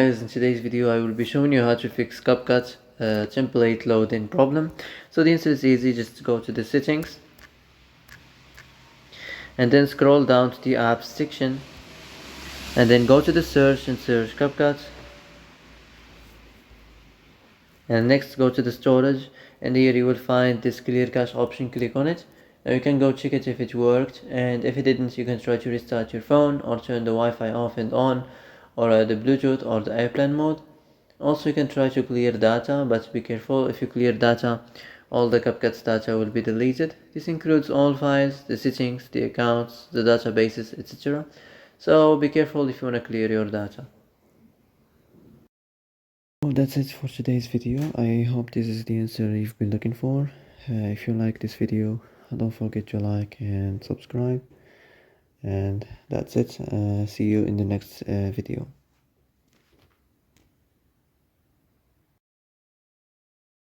guys, in today's video I will be showing you how to fix Capcut template loading problem. So the answer is easy. Just go to the settings and then scroll down to the apps section and then go to the search and search Capcut, and next go to the storage, and here you will find this clear cache option. Click on it. Now you can go check it if it worked, and if it didn't you can try to restart your phone or turn the Wi-Fi off and on, or the Bluetooth or the airplane mode. Also you can try to clear data, but be careful. If you clear data, all the Capcut's data will be deleted. This includes all files, the settings, the accounts, the databases, etc. So be careful if you want to clear your data. Well, that's it for today's video. I hope this is the answer you've been looking for. If you like this video, don't forget to like and subscribe. And that's it. See you in the next video.